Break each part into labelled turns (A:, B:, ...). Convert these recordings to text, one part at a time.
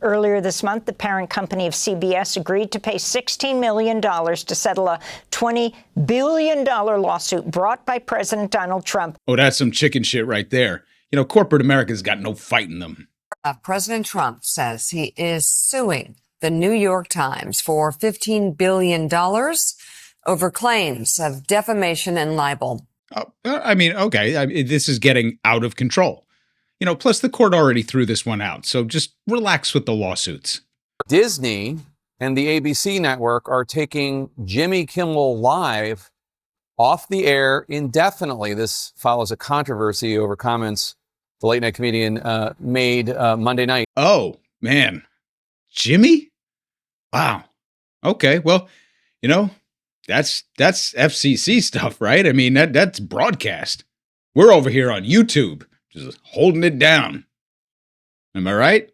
A: Earlier this month, the parent company of CBS agreed to pay $16 million to settle a $20 billion lawsuit brought by President Donald Trump.
B: Oh, that's some chicken shit right there. You know, corporate America's got no fight in them.
C: President Trump says he is suing the New York Times for $15 billion over claims of defamation and libel.
B: Okay, this is getting out of control. You know, plus the court already threw this one out, so just relax with the lawsuits.
D: Disney and the ABC network are taking Jimmy Kimmel Live off the air indefinitely. This follows a controversy over comments the late-night comedian made Monday night.
B: Oh, man. Jimmy? Wow. Okay, well, you know, that's FCC stuff, right? I mean, that's broadcast. We're over here on YouTube, just holding it down. Am I right?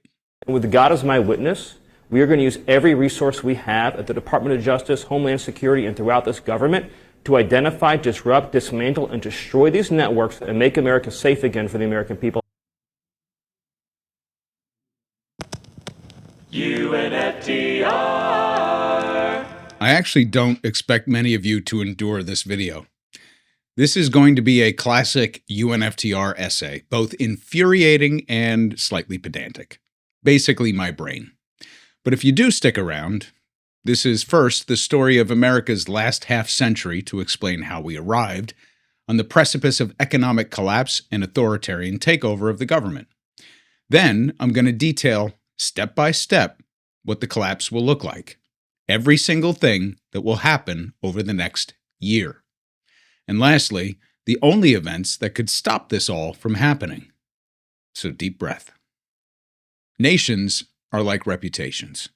E: With God as my witness, we are going to use every resource we have at the Department of Justice, Homeland Security, and throughout this government to identify, disrupt, dismantle, and destroy these networks and make America safe again for the American people.
F: UNFTR.
B: I actually don't expect many of you to endure this video. This is going to be a classic UNFTR essay, both infuriating and slightly pedantic. Basically my brain. But if you do stick around, this is first the story of America's last half century to explain how we arrived on the precipice of economic collapse and authoritarian takeover of the government. Then I'm going to detail, step by step, what the collapse will look like. Every single thing that will happen over the next year. And lastly, the only events that could stop this all from happening. So deep breath. Nations are like reputations.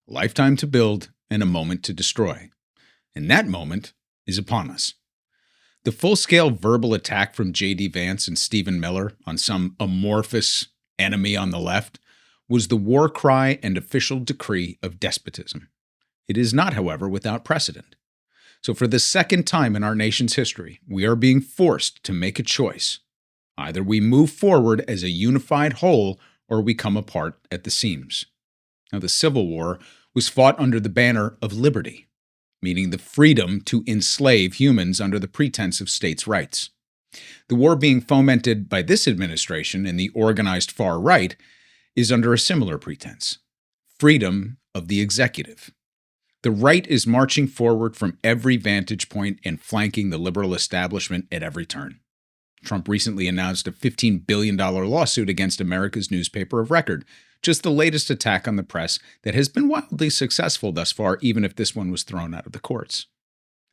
B: A lifetime to build and a moment to destroy. And that moment is upon us. The full-scale verbal attack from J.D. Vance and Stephen Miller on some amorphous enemy on the left was the war cry and official decree of despotism. It is not, however, without precedent. So for the second time in our nation's history, we are being forced to make a choice. Either we move forward as a unified whole or we come apart at the seams. Now, the Civil War was fought under the banner of liberty, meaning the freedom to enslave humans under the pretense of states' rights. The war being fomented by this administration and the organized far right is under a similar pretense: freedom of the executive. The right is marching forward from every vantage point and flanking the liberal establishment at every turn. Trump recently announced a $15 billion lawsuit against America's newspaper of record, just the latest attack on the press that has been wildly successful thus far, even if this one was thrown out of the courts.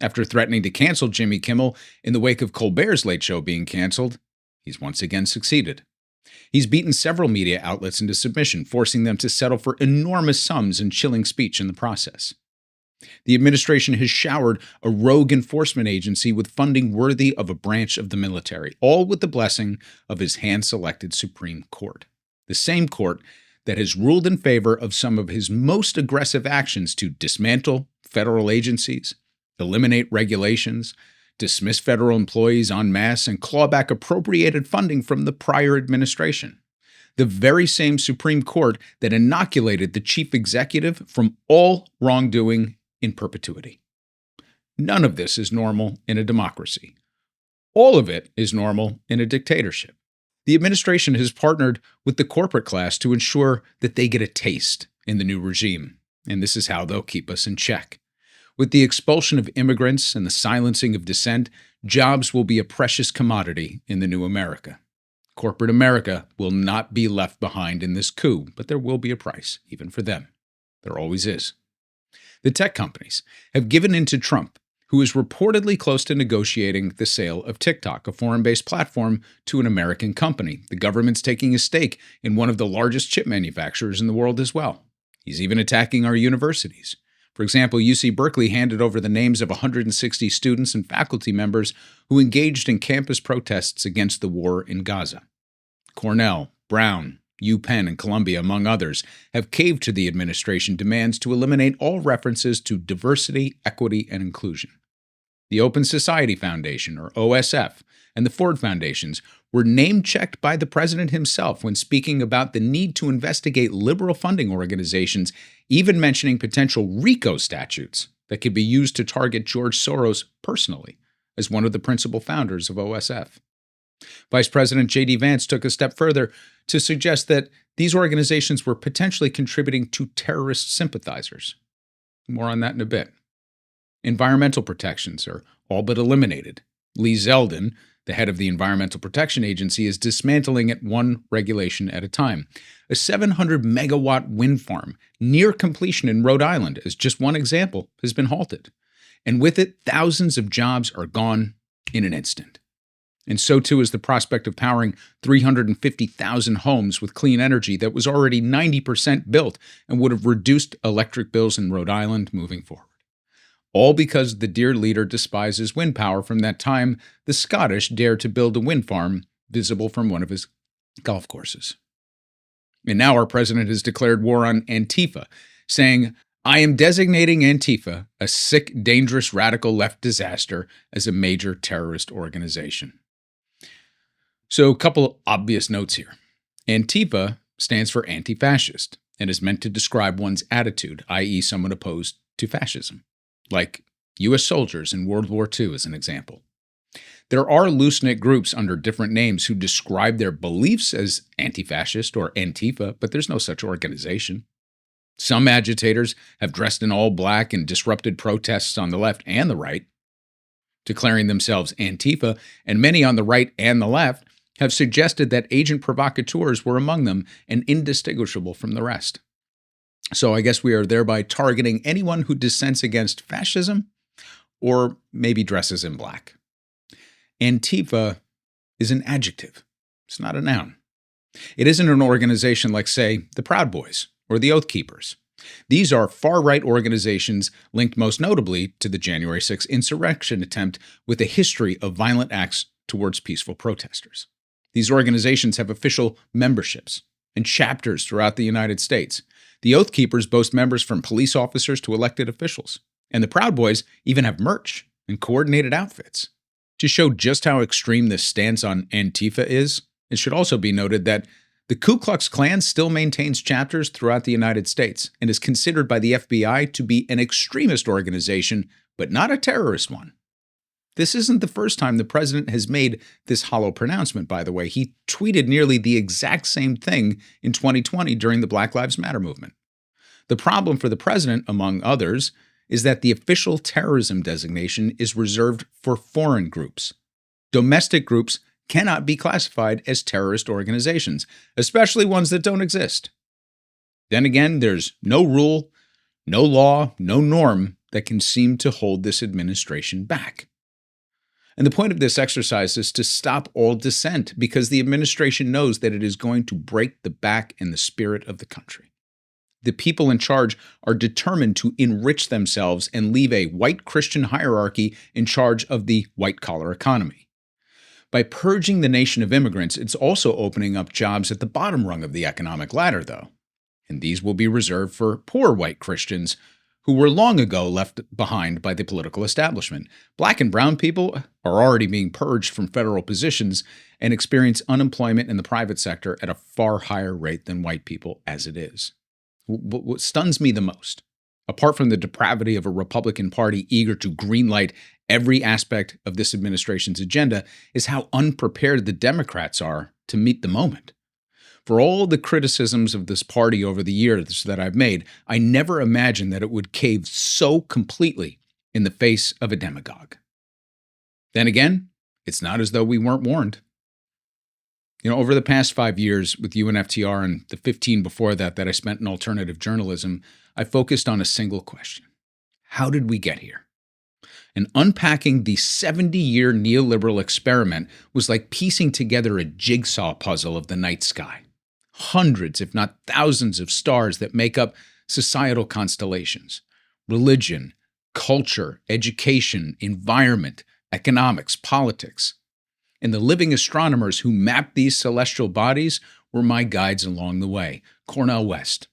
B: After threatening to cancel Jimmy Kimmel in the wake of Colbert's Late Show being canceled, he's once again succeeded. He's beaten several media outlets into submission, forcing them to settle for enormous sums and chilling speech in the process. The administration has showered a rogue enforcement agency with funding worthy of a branch of the military, all with the blessing of his hand-selected Supreme Court. The same court that has ruled in favor of some of his most aggressive actions to dismantle federal agencies, eliminate regulations, dismiss federal employees en masse, and claw back appropriated funding from the prior administration. The very same Supreme Court that inoculated the chief executive from all wrongdoing in perpetuity. None of this is normal in a democracy. All of it is normal in a dictatorship. The administration has partnered with the corporate class to ensure that they get a taste in the new regime, and this is how they'll keep us in check. With the expulsion of immigrants and the silencing of dissent, jobs will be a precious commodity in the new America. Corporate America will not be left behind in this coup, but there will be a price, even for them. There always is. The tech companies have given in to Trump, who is reportedly close to negotiating the sale of TikTok, a foreign-based platform, to an American company. The government's taking a stake in one of the largest chip manufacturers in the world as well. He's even attacking our universities. For example, UC Berkeley handed over the names of 160 students and faculty members who engaged in campus protests against the war in Gaza. Cornell, Brown, UPenn, and Columbia, among others, have caved to the administration demands to eliminate all references to diversity, equity, and inclusion. the Open Society Foundation, or OSF, and the Ford Foundations were name-checked by the president himself when speaking about the need to investigate liberal funding organizations, even mentioning potential RICO statutes that could be used to target George Soros personally, as one of the principal founders of OSF. Vice President J.D. Vance took a step further to suggest that these organizations were potentially contributing to terrorist sympathizers. More on that in a bit. Environmental protections are all but eliminated. Lee Zeldin, the head of the Environmental Protection Agency, is dismantling it one regulation at a time. A 700-megawatt wind farm near completion in Rhode Island, as just one example, has been halted. And with it, thousands of jobs are gone in an instant. And so too is the prospect of powering 350,000 homes with clean energy that was already 90% built and would have reduced electric bills in Rhode Island moving forward. All because the dear leader despises wind power from that time the Scottish dared to build a wind farm visible from one of his golf courses. And now our president has declared war on Antifa, saying, "I am designating Antifa, a sick, dangerous, radical left disaster, as a major terrorist organization." So a couple obvious notes here. Antifa stands for anti-fascist and is meant to describe one's attitude, i.e. someone opposed to fascism, like U.S. soldiers in World War II as an example. There are loose-knit groups under different names who describe their beliefs as anti-fascist or Antifa, but there's no such organization. Some agitators have dressed in all black and disrupted protests on the left and the right, declaring themselves Antifa, and many on the right and the left have suggested that agent provocateurs were among them and indistinguishable from the rest. So I guess we are thereby targeting anyone who dissents against fascism or maybe dresses in black. Antifa is an adjective. It's not a noun. It isn't an organization like, say, the Proud Boys or the Oath Keepers. These are far-right organizations linked most notably to the January 6th insurrection attempt with a history of violent acts towards peaceful protesters. These organizations have official memberships and chapters throughout the United States. The Oath Keepers boast members from police officers to elected officials. And the Proud Boys even have merch and coordinated outfits. To show just how extreme this stance on Antifa is, it should also be noted that the Ku Klux Klan still maintains chapters throughout the United States and is considered by the FBI to be an extremist organization, but not a terrorist one. This isn't the first time the president has made this hollow pronouncement, by the way. He tweeted nearly the exact same thing in 2020 during the Black Lives Matter movement. The problem for the president, among others, is that the official terrorism designation is reserved for foreign groups. Domestic groups cannot be classified as terrorist organizations, especially ones that don't exist. Then again, there's no rule, no law, no norm that can seem to hold this administration back. And the point of this exercise is to stop all dissent because the administration knows that it is going to break the back and the spirit of the country. The people in charge are determined to enrich themselves and leave a white Christian hierarchy in charge of the white-collar economy. By purging the nation of immigrants, it's also opening up jobs at the bottom rung of the economic ladder, though. And these will be reserved for poor white Christians who were long ago left behind by the political establishment. Black and brown people are already being purged from federal positions and experience unemployment in the private sector at a far higher rate than white people as it is. What stuns me the most, apart from the depravity of a Republican Party eager to greenlight every aspect of this administration's agenda, is how unprepared the Democrats are to meet the moment. For all the criticisms of this party over the years that I've made, I never imagined that it would cave so completely in the face of a demagogue. Then again, it's not as though we weren't warned. Over the past 5 years with UNFTR and the 15 before that I spent in alternative journalism, I focused on a single question. How did we get here? And unpacking the 70-year neoliberal experiment was like piecing together a jigsaw puzzle of the night sky. Hundreds, if not thousands, of stars that make up societal constellations, religion, culture, education, environment, economics, politics. And the living astronomers who mapped these celestial bodies were my guides along the way. Cornel West,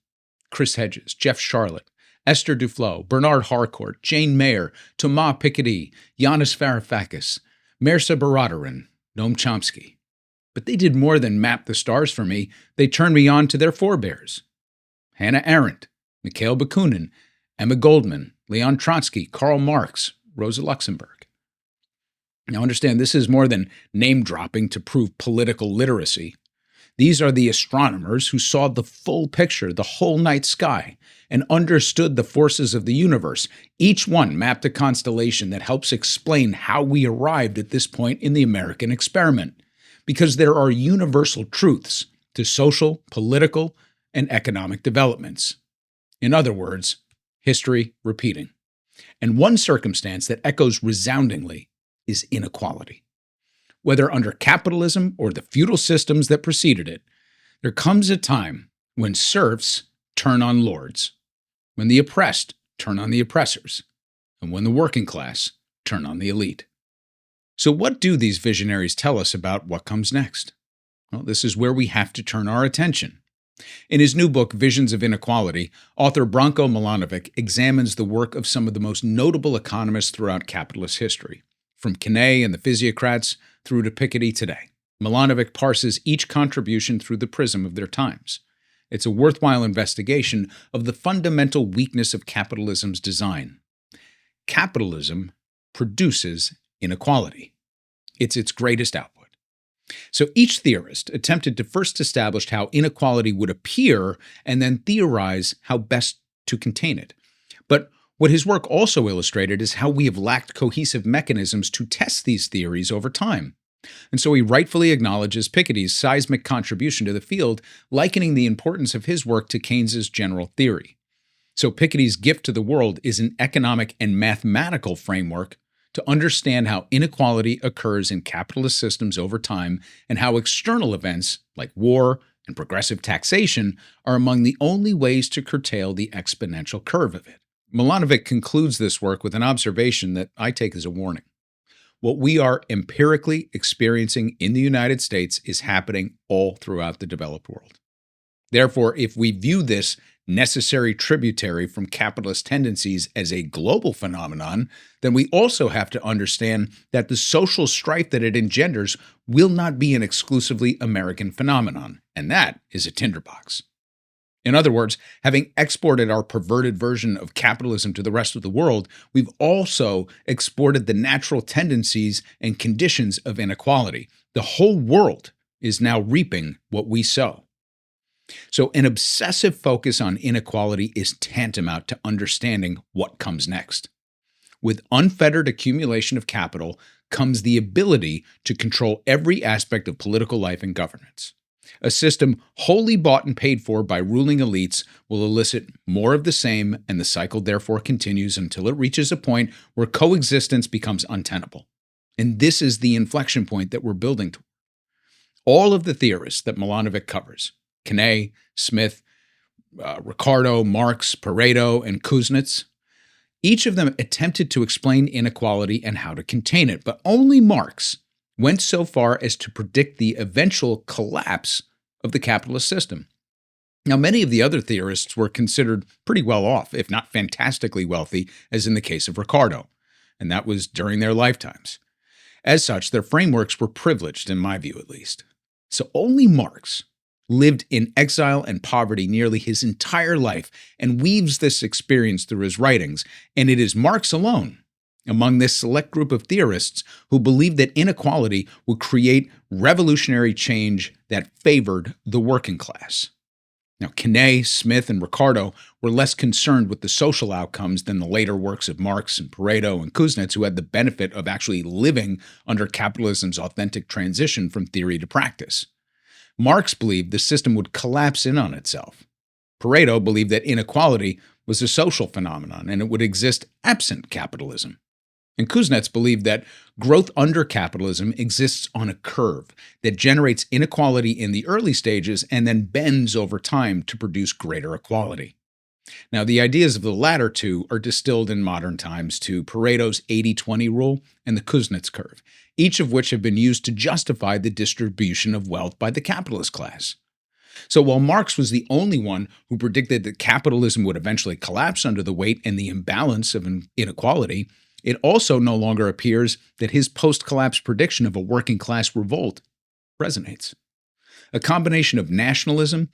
B: Chris Hedges, Jeff Charlotte, Esther Duflo, Bernard Harcourt, Jane Mayer, Thomas Piketty, Yanis Varoufakis, Mircea Baradaran, Noam Chomsky. But they did more than map the stars for me. They turned me on to their forebears. Hannah Arendt, Mikhail Bakunin, Emma Goldman, Leon Trotsky, Karl Marx, Rosa Luxemburg. Now understand, this is more than name-dropping to prove political literacy. These are the astronomers who saw the full picture, the whole night sky, and understood the forces of the universe. Each one mapped a constellation that helps explain how we arrived at this point in the American experiment. Because there are universal truths to social, political, and economic developments. In other words, history repeating. And one circumstance that echoes resoundingly is inequality. Whether under capitalism or the feudal systems that preceded it, there comes a time when serfs turn on lords, when the oppressed turn on the oppressors, and when the working class turn on the elite. So what do these visionaries tell us about what comes next? Well, this is where we have to turn our attention. In his new book, Visions of Inequality, author Branko Milanovic examines the work of some of the most notable economists throughout capitalist history, from Quinet and the physiocrats through to Piketty today. Milanovic parses each contribution through the prism of their times. It's a worthwhile investigation of the fundamental weakness of capitalism's design. Capitalism produces inequality. It's its greatest output. So each theorist attempted to first establish how inequality would appear and then theorize how best to contain it. But what his work also illustrated is how we have lacked cohesive mechanisms to test these theories over time. And so he rightfully acknowledges Piketty's seismic contribution to the field, likening the importance of his work to Keynes's general theory. So Piketty's gift to the world is an economic and mathematical framework to understand how inequality occurs in capitalist systems over time and how external events like war and progressive taxation are among the only ways to curtail the exponential curve of it. Milanovic concludes this work with an observation that I take as a warning. What we are empirically experiencing in the United States is happening all throughout the developed world. Therefore, if we view this necessary tributary from capitalist tendencies as a global phenomenon, then we also have to understand that the social strife that it engenders will not be an exclusively American phenomenon, and that is a tinderbox. In other words, having exported our perverted version of capitalism to the rest of the world, we've also exported the natural tendencies and conditions of inequality. The whole world is now reaping what we sow. So an obsessive focus on inequality is tantamount to understanding what comes next. With unfettered accumulation of capital comes the ability to control every aspect of political life and governance. A system wholly bought and paid for by ruling elites will elicit more of the same, and the cycle therefore continues until it reaches a point where coexistence becomes untenable. And this is the inflection point that we're building toward. All of the theorists that Milanovic covers, Quinet, Smith, Ricardo, Marx, Pareto, and Kuznets, each of them attempted to explain inequality and how to contain it, but only Marx went so far as to predict the eventual collapse of the capitalist system. Now, many of the other theorists were considered pretty well off, if not fantastically wealthy, as in the case of Ricardo, and that was during their lifetimes. As such, their frameworks were privileged, in my view at least. So only Marx lived in exile and poverty nearly his entire life and weaves this experience through his writings, and it is Marx alone, among this select group of theorists, who believed that inequality would create revolutionary change that favored the working class. Now, Quinet, Smith, and Ricardo were less concerned with the social outcomes than the later works of Marx and Pareto and Kuznets, who had the benefit of actually living under capitalism's authentic transition from theory to practice. Marx believed the system would collapse in on itself. Pareto believed that inequality was a social phenomenon and it would exist absent capitalism. And Kuznets believed that growth under capitalism exists on a curve that generates inequality in the early stages and then bends over time to produce greater equality. Now, the ideas of the latter two are distilled in modern times to Pareto's 80-20 rule and the Kuznets curve, each of which have been used to justify the distribution of wealth by the capitalist class. So while Marx was the only one who predicted that capitalism would eventually collapse under the weight and the imbalance of inequality, it also no longer appears that his post-collapse prediction of a working-class revolt resonates. A combination of nationalism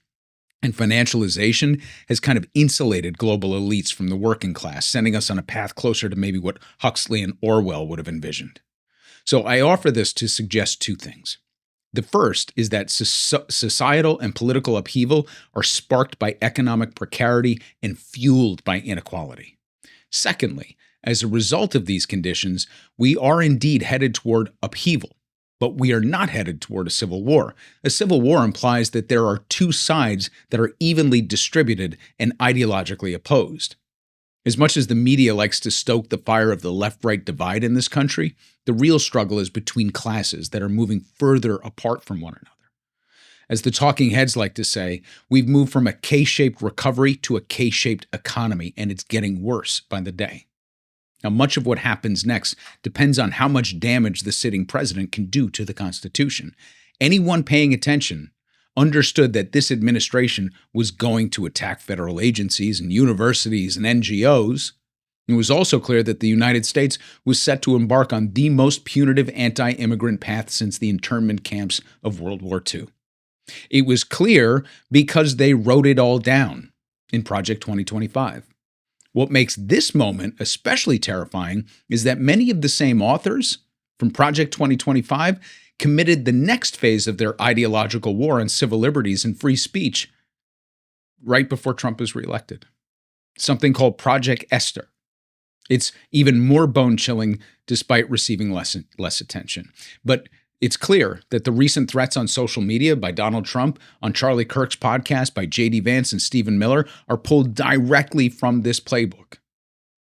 B: and financialization has kind of insulated global elites from the working class, sending us on a path closer to maybe what Huxley and Orwell would have envisioned. So I offer this to suggest two things. The first is that societal and political upheaval are sparked by economic precarity and fueled by inequality. Secondly, as a result of these conditions, we are indeed headed toward upheaval, but we are not headed toward a civil war. A civil war implies that there are two sides that are evenly distributed and ideologically opposed. As much as the media likes to stoke the fire of the left-right divide in this country, the real struggle is between classes that are moving further apart from one another. As the talking heads like to say, we've moved from a K-shaped recovery to a K-shaped economy, and it's getting worse by the day. Now, much of what happens next depends on how much damage the sitting president can do to the Constitution. Anyone paying attention understood that this administration was going to attack federal agencies and universities and NGOs. It was also clear that the United States was set to embark on the most punitive anti-immigrant path since the internment camps of World War II. It was clear because they wrote it all down in Project 2025. What makes this moment especially terrifying is that many of the same authors from Project 2025 committed the next phase of their ideological war on civil liberties and free speech right before Trump was reelected. Something called Project Esther. It's even more bone-chilling despite receiving less attention. But it's clear that the recent threats on social media by Donald Trump, on Charlie Kirk's podcast by J.D. Vance and Stephen Miller are pulled directly from this playbook.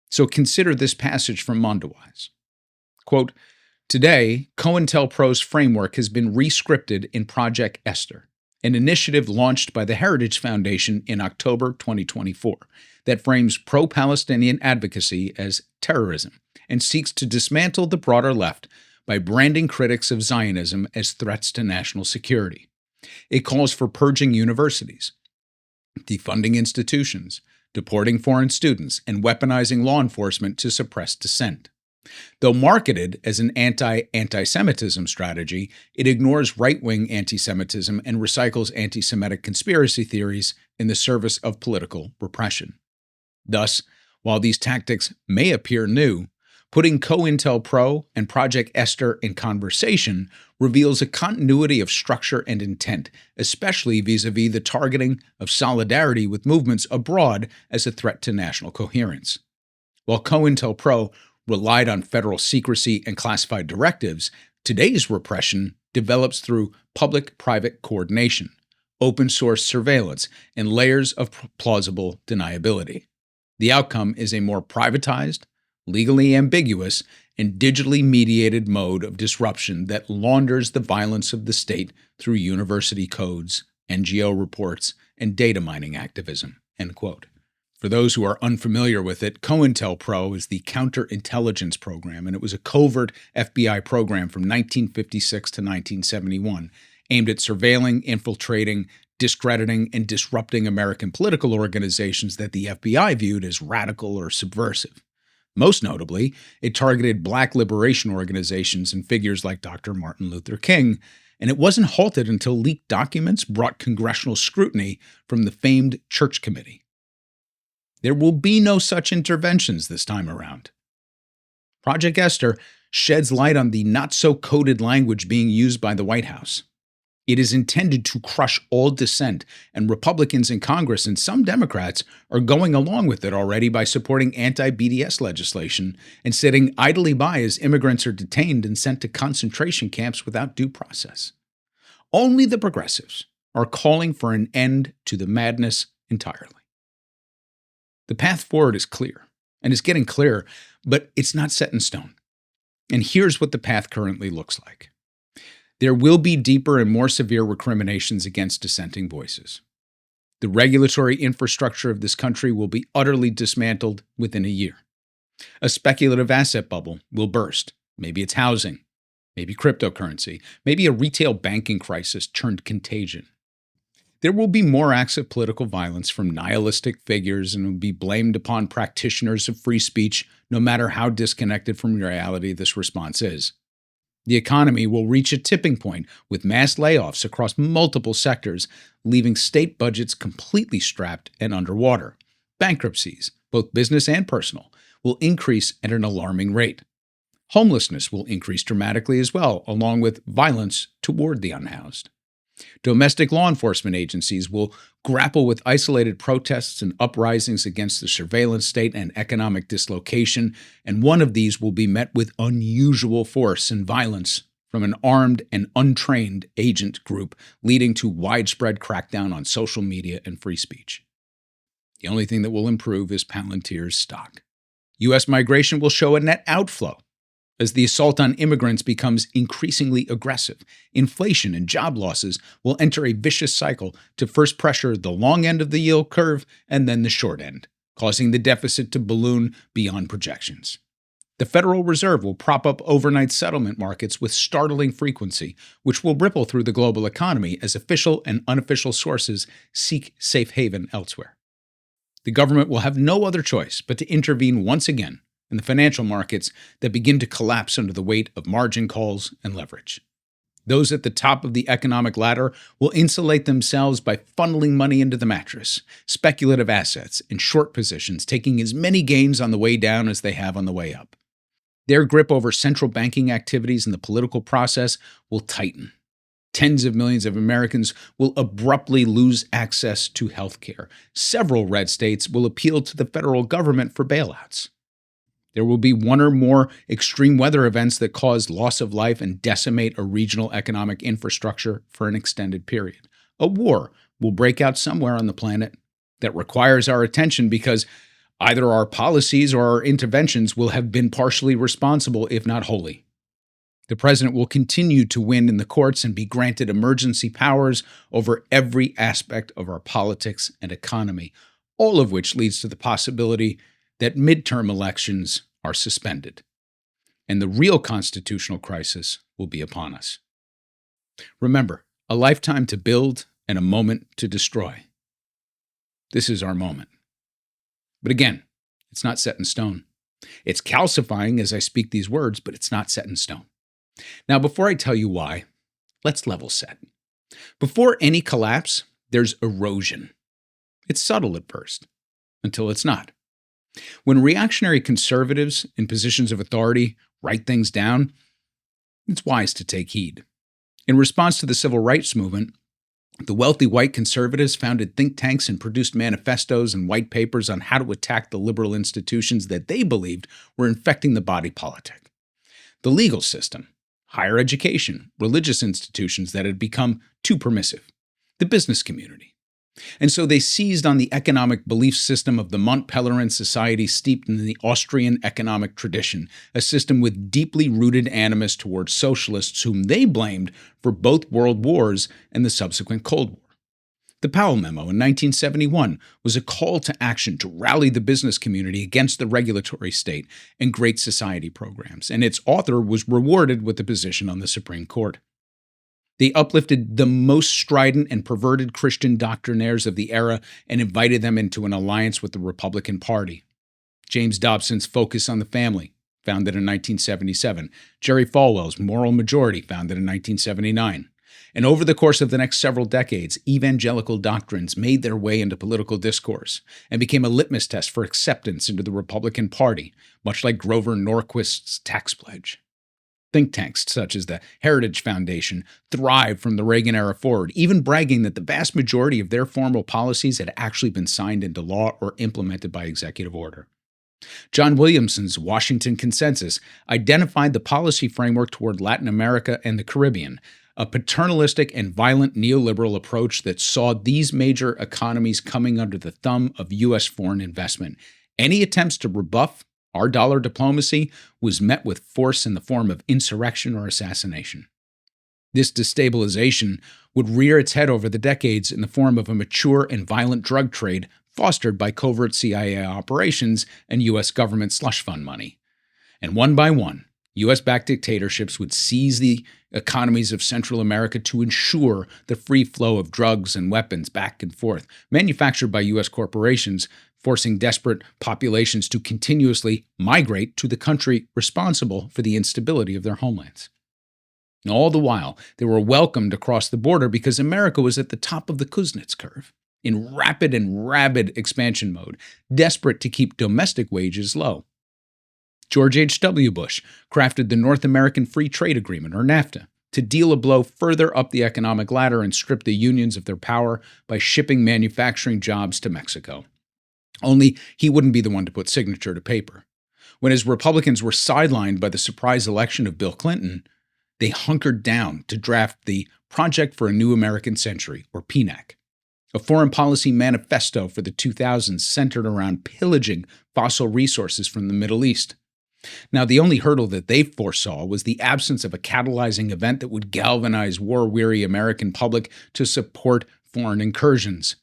B: So consider this passage from Mondoweiss. Quote, "Today, COINTELPRO's framework has been re-scripted in Project Esther, an initiative launched by the Heritage Foundation in October 2024 that frames pro-Palestinian advocacy as terrorism and seeks to dismantle the broader left by branding critics of Zionism as threats to national security. It calls for purging universities, defunding institutions, deporting foreign students, and weaponizing law enforcement to suppress dissent. Though marketed as an anti-Semitism strategy, it ignores right-wing anti-Semitism and recycles anti-Semitic conspiracy theories in the service of political repression. Thus, while these tactics may appear new, putting COINTELPRO and Project Esther in conversation reveals a continuity of structure and intent, especially vis-a-vis the targeting of solidarity with movements abroad as a threat to national coherence. While COINTELPRO relied on federal secrecy and classified directives, today's repression develops through public-private coordination, open-source surveillance, and layers of plausible deniability. The outcome is a more privatized, legally ambiguous, and digitally mediated mode of disruption that launders the violence of the state through university codes, NGO reports, and data mining activism." End quote. For those who are unfamiliar with it, COINTELPRO is the counterintelligence program, and it was a covert FBI program from 1956 to 1971, aimed at surveilling, infiltrating, discrediting, and disrupting American political organizations that the FBI viewed as radical or subversive. Most notably, it targeted Black liberation organizations and figures like Dr. Martin Luther King, and it wasn't halted until leaked documents brought congressional scrutiny from the famed Church Committee. There will be no such interventions this time around. Project Esther sheds light on the not-so-coded language being used by the White House. It is intended to crush all dissent, and Republicans in Congress and some Democrats are going along with it already by supporting anti-BDS legislation and sitting idly by as immigrants are detained and sent to concentration camps without due process. Only the progressives are calling for an end to the madness entirely. The path forward is clear, and is getting clearer, but it's not set in stone. And here's what the path currently looks like. There will be deeper and more severe recriminations against dissenting voices. The regulatory infrastructure of this country will be utterly dismantled within a year. A speculative asset bubble will burst. Maybe it's housing, maybe cryptocurrency, maybe a retail banking crisis turned contagion. There will be more acts of political violence from nihilistic figures and will be blamed upon practitioners of free speech, no matter how disconnected from reality this response is. The economy will reach a tipping point with mass layoffs across multiple sectors, leaving state budgets completely strapped and underwater. Bankruptcies, both business and personal, will increase at an alarming rate. Homelessness will increase dramatically as well, along with violence toward the unhoused. Domestic law enforcement agencies will grapple with isolated protests and uprisings against the surveillance state and economic dislocation, and one of these will be met with unusual force and violence from an armed and untrained agent group, leading to widespread crackdown on social media and free speech. The only thing that will improve is Palantir's stock. U.S. migration will show a net outflow as the assault on immigrants becomes increasingly aggressive. Inflation and job losses will enter a vicious cycle to first pressure the long end of the yield curve and then the short end, causing the deficit to balloon beyond projections. The Federal Reserve will prop up overnight settlement markets with startling frequency, which will ripple through the global economy as official and unofficial sources seek safe haven elsewhere. The government will have no other choice but to intervene once again in the financial markets that begin to collapse under the weight of margin calls and leverage. Those at the top of the economic ladder will insulate themselves by funneling money into the mattress, speculative assets, and short positions, taking as many gains on the way down as they have on the way up. Their grip over central banking activities and the political process will tighten. Tens of millions of Americans will abruptly lose access to health care. Several red states will appeal to the federal government for bailouts. There will be one or more extreme weather events that cause loss of life and decimate a regional economic infrastructure for an extended period. A war will break out somewhere on the planet that requires our attention because either our policies or our interventions will have been partially responsible, if not wholly. The president will continue to win in the courts and be granted emergency powers over every aspect of our politics and economy, all of which leads to the possibility that midterm elections are suspended, and the real constitutional crisis will be upon us. Remember, a lifetime to build and a moment to destroy. This is our moment. But again, it's not set in stone. It's calcifying as I speak these words, but it's not set in stone. Now, before I tell you why, let's level set. Before any collapse, there's erosion. It's subtle at first, until it's not. When reactionary conservatives in positions of authority write things down, it's wise to take heed. In response to the civil rights movement, the wealthy white conservatives founded think tanks and produced manifestos and white papers on how to attack the liberal institutions that they believed were infecting the body politic. The legal system, higher education, religious institutions that had become too permissive, the business community. And so they seized on the economic belief system of the Mont Pelerin society steeped in the Austrian economic tradition, a system with deeply rooted animus towards socialists whom they blamed for both world wars and the subsequent Cold War. The Powell Memo in 1971 was a call to action to rally the business community against the regulatory state and Great Society programs, and its author was rewarded with a position on the Supreme Court. They uplifted the most strident and perverted Christian doctrinaires of the era and invited them into an alliance with the Republican Party. James Dobson's Focus on the Family, founded in 1977. Jerry Falwell's Moral Majority, founded in 1979. And over the course of the next several decades, evangelical doctrines made their way into political discourse and became a litmus test for acceptance into the Republican Party, much like Grover Norquist's tax pledge. Think tanks such as the Heritage Foundation thrived from the Reagan era forward, even bragging that the vast majority of their formal policies had actually been signed into law or implemented by executive order. John Williamson's Washington Consensus identified the policy framework toward Latin America and the Caribbean, a paternalistic and violent neoliberal approach that saw these major economies coming under the thumb of U.S. foreign investment. Any attempts to rebuff our dollar diplomacy was met with force in the form of insurrection or assassination. This destabilization would rear its head over the decades in the form of a mature and violent drug trade fostered by covert CIA operations and U.S. government slush fund money. And one by one, U.S.-backed dictatorships would seize the economies of Central America to ensure the free flow of drugs and weapons back and forth, manufactured by U.S. corporations, forcing desperate populations to continuously migrate to the country responsible for the instability of their homelands. And all the while, they were welcomed across the border because America was at the top of the Kuznets curve, in rapid and rabid expansion mode, desperate to keep domestic wages low. George H.W. Bush crafted the North American Free Trade Agreement, or NAFTA, to deal a blow further up the economic ladder and strip the unions of their power by shipping manufacturing jobs to Mexico. Only he wouldn't be the one to put signature to paper. When his Republicans were sidelined by the surprise election of Bill Clinton, they hunkered down to draft the Project for a New American Century, or PNAC, a foreign policy manifesto for the 2000s centered around pillaging fossil resources from the Middle East. Now, the only hurdle that they foresaw was the absence of a catalyzing event that would galvanize war-weary American public to support foreign incursions.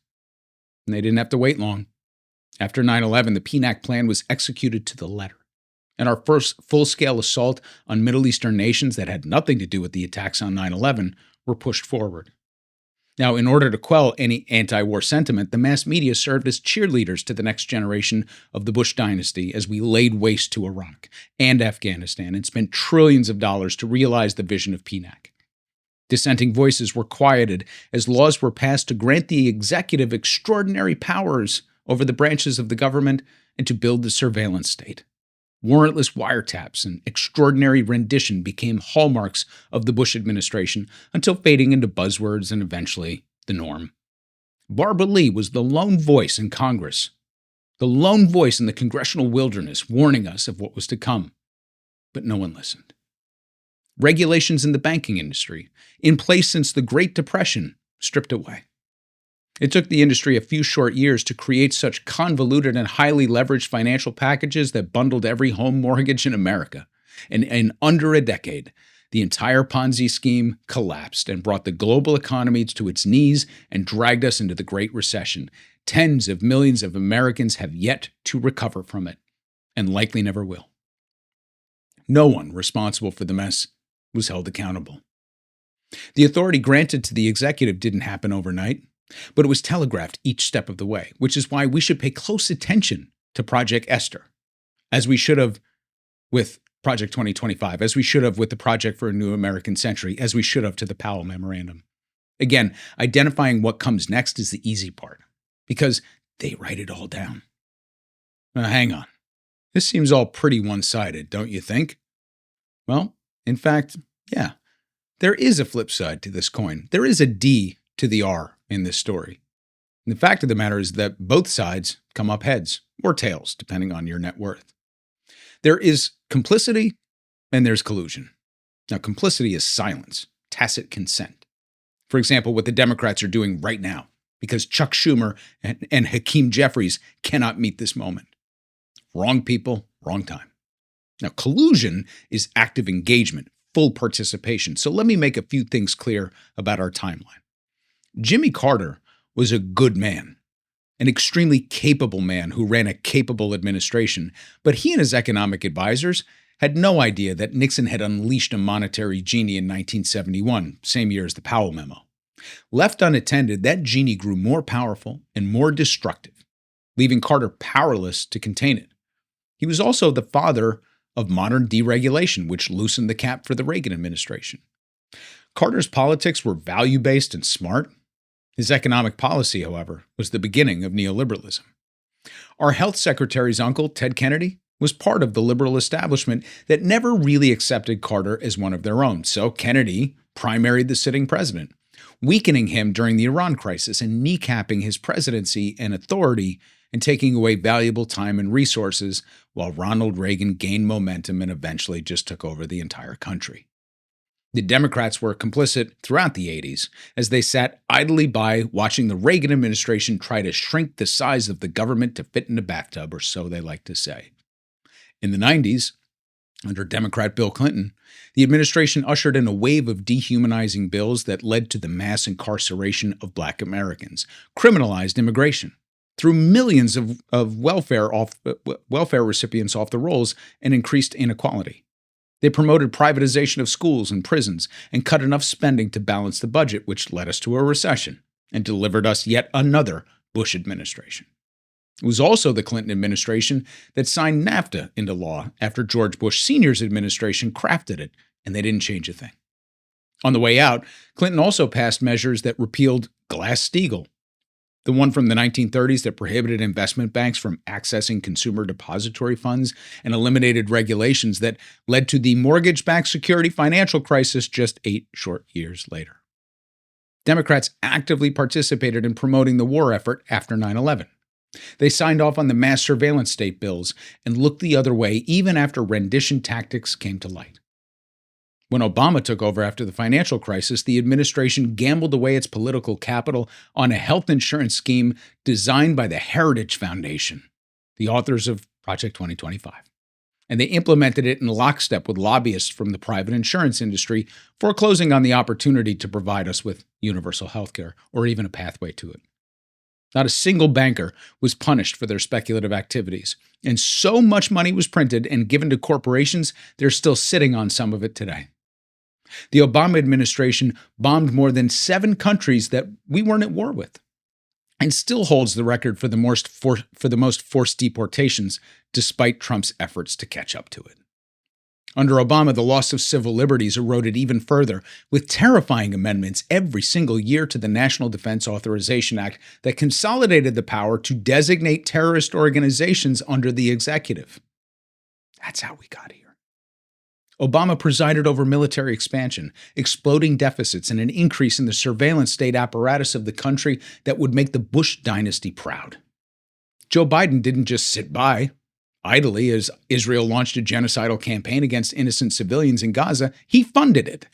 B: And they didn't have to wait long. After 9/11, the PNAC plan was executed to the letter, and our first full-scale assault on Middle Eastern nations that had nothing to do with the attacks on 9/11 were pushed forward. Now, in order to quell any anti-war sentiment, the mass media served as cheerleaders to the next generation of the Bush dynasty as we laid waste to Iraq and Afghanistan and spent trillions of dollars to realize the vision of PNAC. Dissenting voices were quieted as laws were passed to grant the executive extraordinary powers over the branches of the government and to build the surveillance state. Warrantless wiretaps and extraordinary rendition became hallmarks of the Bush administration until fading into buzzwords and eventually the norm. Barbara Lee was the lone voice in Congress, the lone voice in the congressional wilderness warning us of what was to come. But no one listened. Regulations in the banking industry, in place since the Great Depression, stripped away. It took the industry a few short years to create such convoluted and highly leveraged financial packages that bundled every home mortgage in America. And in under a decade, the entire Ponzi scheme collapsed and brought the global economy to its knees and dragged us into the Great Recession. Tens of millions of Americans have yet to recover from it, and likely never will. No one responsible for the mess was held accountable. The authority granted to the executive didn't happen overnight, but it was telegraphed each step of the way, which is why we should pay close attention to Project Esther, as we should have with Project 2025, as we should have with the Project for a New American Century, as we should have to the Powell Memorandum. Again, identifying what comes next is the easy part, because they write it all down. Now, hang on. This seems all pretty one-sided, don't you think? Well, in fact, yeah, there is a flip side to this coin. There is a D to the R in this story. And the fact of the matter is that both sides come up heads or tails, depending on your net worth. There is complicity and there's collusion. Now, complicity is silence, tacit consent. For example, what the Democrats are doing right now, because Chuck Schumer and Hakeem Jeffries cannot meet this moment. Wrong people, wrong time. Now, collusion is active engagement, full participation. So let me make a few things clear about our timeline. Jimmy Carter was a good man, an extremely capable man who ran a capable administration, but he and his economic advisors had no idea that Nixon had unleashed a monetary genie in 1971, same year as the Powell Memo. Left unattended, that genie grew more powerful and more destructive, leaving Carter powerless to contain it. He was also the father of modern deregulation, which loosened the cap for the Reagan administration. Carter's politics were value-based and smart. His economic policy, however, was the beginning of neoliberalism. Our health secretary's uncle, Ted Kennedy, was part of the liberal establishment that never really accepted Carter as one of their own. So Kennedy primaried the sitting president, weakening him during the Iran crisis and kneecapping his presidency and authority and taking away valuable time and resources while Ronald Reagan gained momentum and eventually just took over the entire country. The Democrats were complicit throughout the 80s as they sat idly by watching the Reagan administration try to shrink the size of the government to fit in a bathtub, or so they like to say. In the 90s, under Democrat Bill Clinton, the administration ushered in a wave of dehumanizing bills that led to the mass incarceration of Black Americans, criminalized immigration, threw millions of welfare recipients off the rolls, and increased inequality. They promoted privatization of schools and prisons and cut enough spending to balance the budget, which led us to a recession and delivered us yet another Bush administration. It was also the Clinton administration that signed NAFTA into law after George Bush Sr.'s administration crafted it, and they didn't change a thing. On the way out, Clinton also passed measures that repealed Glass-Steagall, the one from the 1930s that prohibited investment banks from accessing consumer depository funds and eliminated regulations that led to the mortgage-backed security financial crisis just 8 short years later. Democrats actively participated in promoting the war effort after 9/11. They signed off on the mass surveillance state bills and looked the other way even after rendition tactics came to light. When Obama took over after the financial crisis, the administration gambled away its political capital on a health insurance scheme designed by the Heritage Foundation, the authors of Project 2025. And they implemented it in lockstep with lobbyists from the private insurance industry, foreclosing on the opportunity to provide us with universal health care or even a pathway to it. Not a single banker was punished for their speculative activities, and so much money was printed and given to corporations, they're still sitting on some of it today. The Obama administration bombed more than 7 countries that we weren't at war with, and still holds the record for the most forced deportations, despite Trump's efforts to catch up to it. Under Obama, the loss of civil liberties eroded even further, with terrifying amendments every single year to the National Defense Authorization Act that consolidated the power to designate terrorist organizations under the executive. That's how we got here. Obama presided over military expansion, exploding deficits, and an increase in the surveillance state apparatus of the country that would make the Bush dynasty proud. Joe Biden didn't just sit by idly as Israel launched a genocidal campaign against innocent civilians in Gaza. He funded it.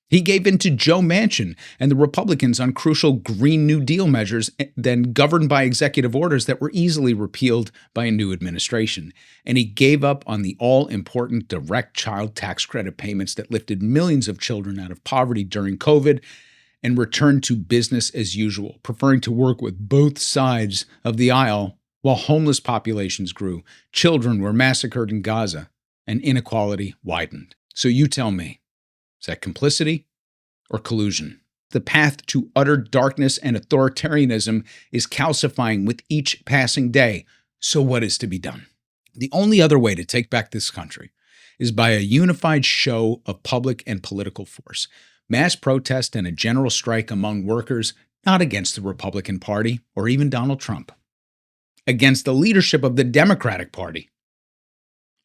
B: He gave in to Joe Manchin and the Republicans on crucial Green New Deal measures, then governed by executive orders that were easily repealed by a new administration. And he gave up on the all-important direct child tax credit payments that lifted millions of children out of poverty during COVID and returned to business as usual, preferring to work with both sides of the aisle while homeless populations grew, children were massacred in Gaza, and inequality widened. So you tell me, is that complicity or collusion? The path to utter darkness and authoritarianism is calcifying with each passing day. So what is to be done? The only other way to take back this country is by a unified show of public and political force, mass protest and a general strike among workers, not against the Republican Party or even Donald Trump, against the leadership of the Democratic Party.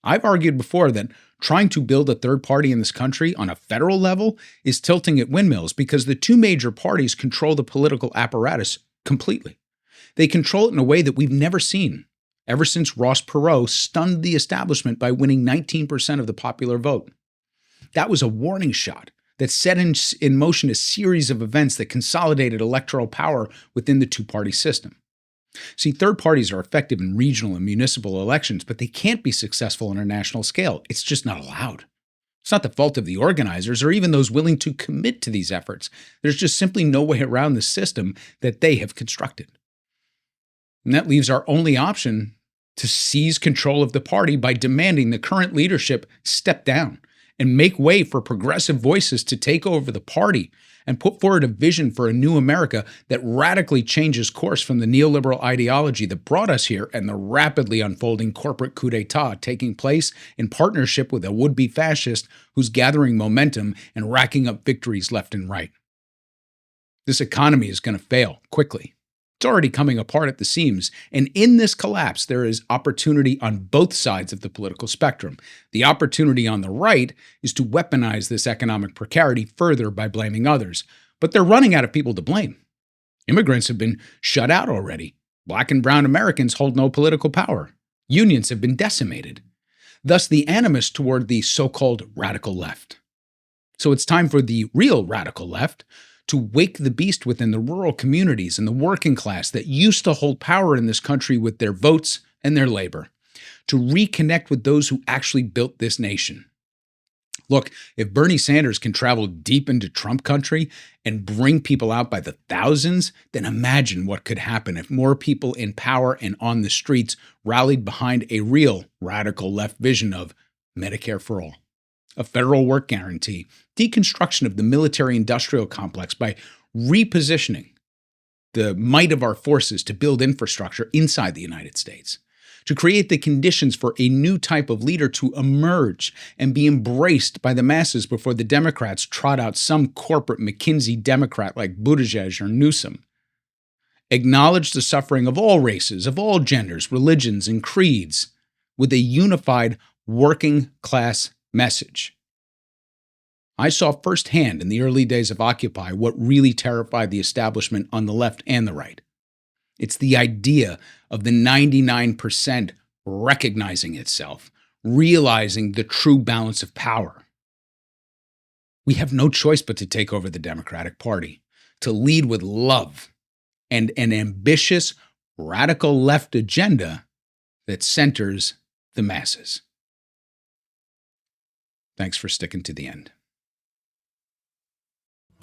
B: I've argued before that trying to build a third party in this country on a federal level is tilting at windmills because the 2 major parties control the political apparatus completely. They control it in a way that we've never seen, ever since Ross Perot stunned the establishment by winning 19% of the popular vote. That was a warning shot that set in motion a series of events that consolidated electoral power within the 2-party system. See, third parties are effective in regional and municipal elections, but they can't be successful on a national scale. It's just not allowed. It's not the fault of the organizers or even those willing to commit to these efforts. There's just simply no way around the system that they have constructed. And that leaves our only option to seize control of the party by demanding the current leadership step down and make way for progressive voices to take over the party and put forward a vision for a new America that radically changes course from the neoliberal ideology that brought us here and the rapidly unfolding corporate coup d'etat taking place in partnership with a would-be fascist who's gathering momentum and racking up victories left and right. This economy is going to fail quickly. It's already coming apart at the seams, and in this collapse, there is opportunity on both sides of the political spectrum. The opportunity on the right is to weaponize this economic precarity further by blaming others, but they're running out of people to blame. Immigrants have been shut out already. Black and brown Americans hold no political power. Unions have been decimated. Thus, the animus toward the so-called radical left. So it's time for the real radical left to wake the beast within the rural communities and the working class that used to hold power in this country with their votes and their labor, to reconnect with those who actually built this nation. Look, if Bernie Sanders can travel deep into Trump country and bring people out by the thousands, then imagine what could happen if more people in power and on the streets rallied behind a real radical left vision of Medicare for all. a federal work guarantee, deconstruction of the military-industrial complex by repositioning the might of our forces to build infrastructure inside the United States, to create the conditions for a new type of leader to emerge and be embraced by the masses before the Democrats trot out some corporate McKinsey Democrat like Buttigieg or Newsom. Acknowledge the suffering of all races, of all genders, religions, and creeds with a unified working class message. I saw firsthand in the early days of Occupy what really terrified the establishment on the left and the right. It's the idea of the 99% recognizing itself, realizing the true balance of power. We have no choice but to take over the Democratic Party, to lead with love and an ambitious, radical left agenda that centers the masses. Thanks for sticking to the end.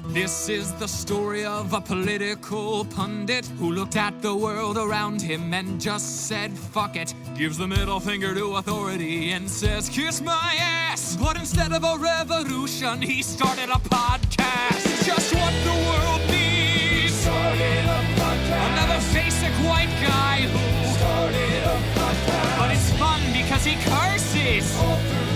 G: This is the story of a political pundit who looked at the world around him and just said, fuck it. Gives the middle finger to authority and says, kiss my ass. But instead of a revolution, he started a podcast. Just what the world needs. Started a podcast. Another basic white guy who started a podcast. But it's fun because he curses.